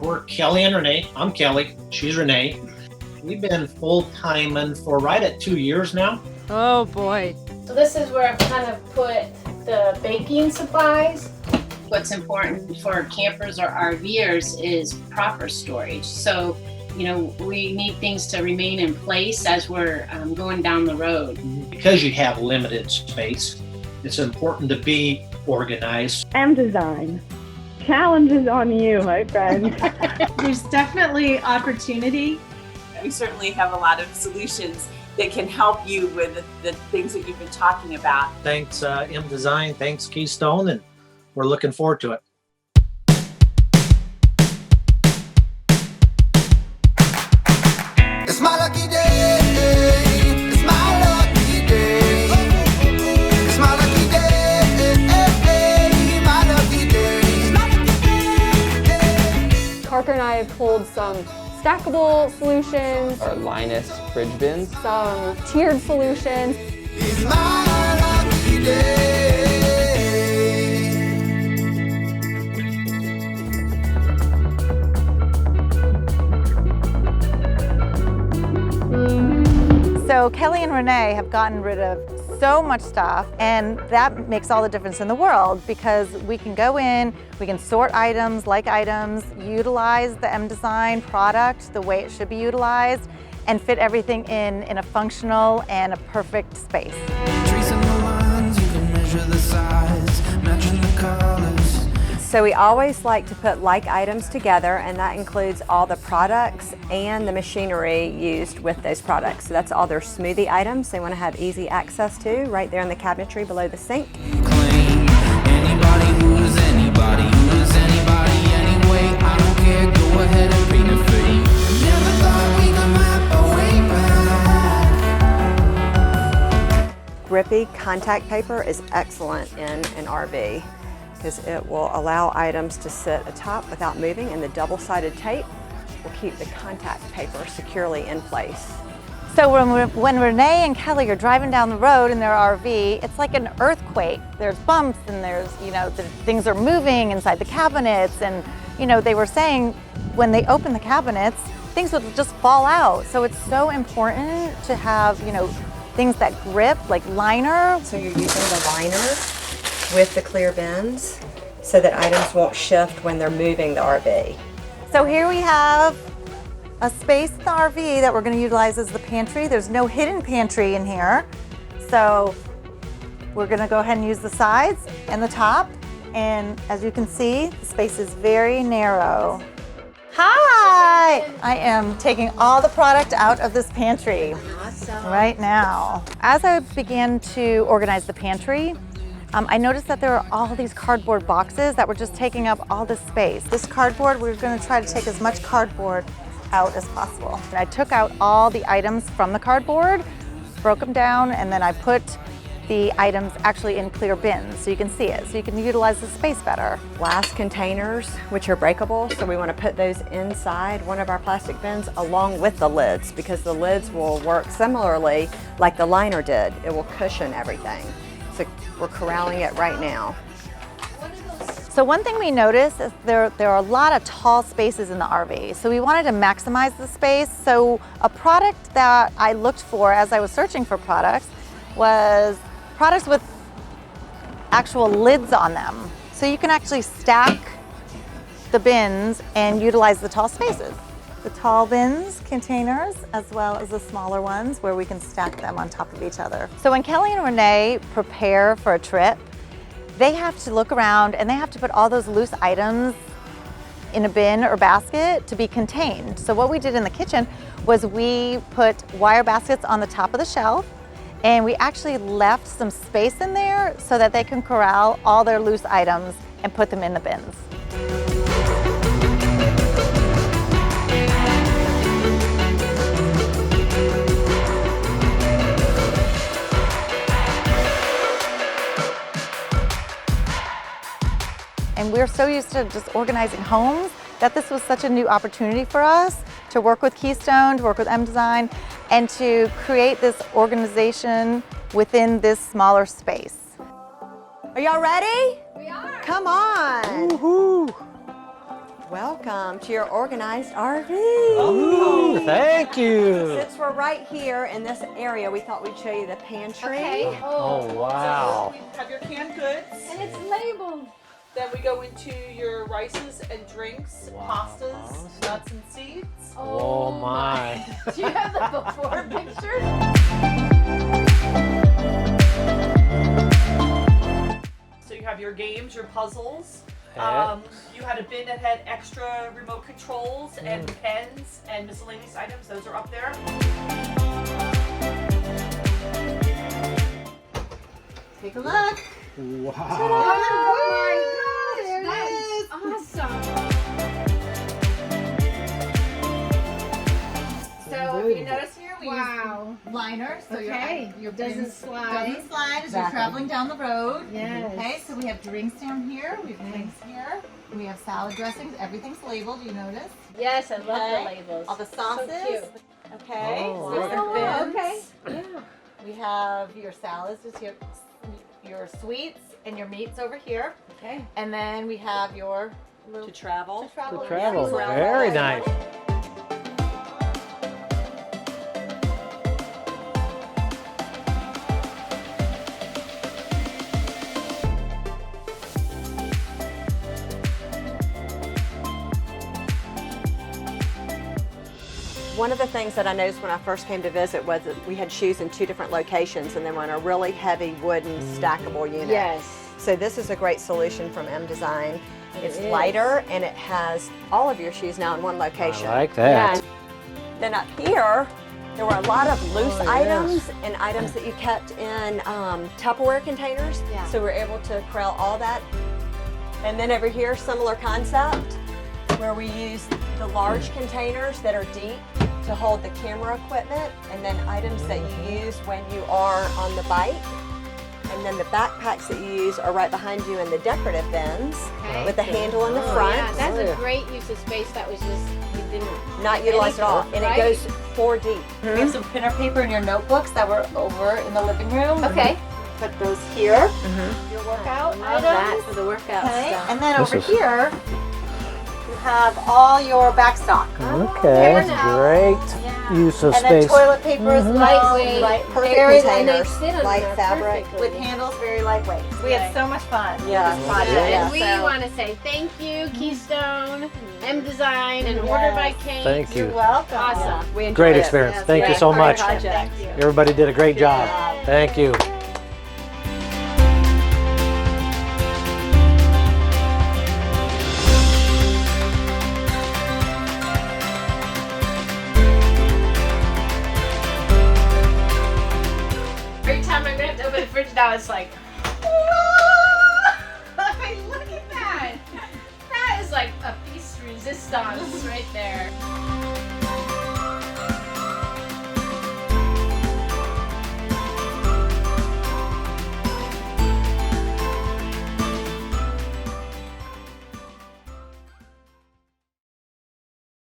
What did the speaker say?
We're Kelly and Renee. I'm Kelly. She's Renee. We've been full-timing for right at 2 years now. Oh boy. So this is where I've kind of put the baking supplies. What's important for campers or RVers is proper storage. So, you know, we need things to remain in place as we're going down the road. Because you have limited space, it's important to be organized. mDesign. Challenges on you, my friend. There's definitely opportunity. We certainly have a lot of solutions that can help you with the things that you've been talking about. Thanks mDesign, thanks Keystone, and we're looking forward to it. It's my lucky day. It's my lucky day. It's my lucky day. My lucky day. Parker and I have pulled some stackable solutions, our Linus fridge bins, some tiered solutions. It's my lucky day. So Kelly and Renee have gotten rid of so much stuff, and that makes all the difference in the world because we can go in, we can sort items, like items, utilize the mDesign product the way it should be utilized, and fit everything in a functional and a perfect space. Tracing the lines, you can measure the size, matching the colors. So we always like to put like items together, and that includes all the products and the machinery used with those products. So that's all their smoothie items they want to have easy access to right there in the cabinetry below the sink. Claim anybody who's anybody anyway. I don't care, go ahead and bring a fee. Never thought we could map our way back. Grippy contact paper is excellent in an RV because it will allow items to sit atop without moving, and the double-sided tape will keep the contact paper securely in place. So when Renee and Kelly are driving down the road in their RV, it's like an earthquake. There's bumps and there's, the things are moving inside the cabinets, and, they were saying when they open the cabinets, things would just fall out. So it's so important to have, things that grip, like liner. So you're using the liner with the clear bins so that items won't shift when they're moving the RV. So here we have a space in the RV that we're going to utilize as the pantry. There's no hidden pantry in here. So we're going to go ahead and use the sides and the top. And as you can see, the space is very narrow. Hi! I am taking all the product out of this pantry right now. As I began to organize the pantry, I noticed that there are all these cardboard boxes that were just taking up all this space. This cardboard, we're going to try to take as much cardboard out as possible. And I took out all the items from the cardboard, broke them down, and then I put the items actually in clear bins so you can see it, so you can utilize the space better. Glass containers, which are breakable, so we want to put those inside one of our plastic bins along with the lids, because the lids will work similarly like the liner did. It will cushion everything. So we're corralling it right now. So one thing we noticed is there are a lot of tall spaces in the RV. So we wanted to maximize the space. So a product that I looked for as I was searching for products was products with actual lids on them. So you can actually stack the bins and utilize the tall spaces. The tall bins, containers, as well as the smaller ones where we can stack them on top of each other. So when Kelly and Renee prepare for a trip, they have to look around and they have to put all those loose items in a bin or basket to be contained. So what we did in the kitchen was we put wire baskets on the top of the shelf, and we actually left some space in there so that they can corral all their loose items and put them in the bins. And we're so used to just organizing homes that this was such a new opportunity for us to work with Keystone, to work with mDesign, and to create this organization within this smaller space. Are y'all ready? We are. Come on. Woohoo! Welcome. welcome to your organized RV. Oh, thank you. Since we're right here in this area, we thought we'd show you the pantry. Okay. Oh, wow. So we have your canned goods. And it's labeled. Then we go into your rices and drinks, pastas, nuts and seeds. Oh, my. Do you have the before picture? So you have your games, your puzzles. Yeah. You had a bin that had extra remote controls and pens and miscellaneous items. Those are up there. Take a look. Wow. Oh my gosh, that is awesome. So if you notice here, we use liners. So your doesn't slide. Doesn't slide as you're traveling down the road. Yes. Okay, so we have drinks down here. We have drinks here. We have salad dressings. Everything's labeled. You notice? Yes, I love Okay. the labels. All the sauces. So cute. Okay. Oh, so there's wow. your bins. Okay. Yeah. We have your salads, just your sweets and your meats over here. Okay. And then we have your To travel. travel. To travel. Yeah. Very nice. One of the things that I noticed when I first came to visit was that we had shoes in 2 different locations and they were in a really heavy wooden stackable unit. Yes. So this is a great solution from mDesign. It's is. lighter and it has all of your shoes now in one location. I like that. Then up here, there were a lot of loose Oh, yes. items and items that you kept in Tupperware containers. Yeah. So we're able to corral all that. And then over here, similar concept, where we use the large containers that are deep to hold the camera equipment, and then items that you use when you are on the bike. And then the backpacks that you use are right behind you in the decorative bins Okay. with the handle in the Oh, front. yeah, that's Oh, yeah. a great use of space. That was just, you didn't. Not utilized at all, and it goes 4 deep. We have some printer paper in your notebooks that were over in the living room. Okay. Put those here. Your workout Love items. that for the workout Okay. stuff. And then This over is- here, you have all your back stock. Okay, great use of And then space. toilet paper as well. Lightweight. Light, Perfect very containers, sit on light there fabric. perfectly. with handles, very lightweight. We had so much fun. Yeah. With this project. And we So- want to say thank you, Keystone, mDesign, and Order by Kate. Thank you. You're welcome. Awesome. We enjoyed Great it. experience. Yes, Thank you great so much. project. Thank you. Everybody did a great job. Thank you. Every time I'm going to have to open the fridge now, it's like, whoa! I mean, look at that. That is like a piece resistance right there.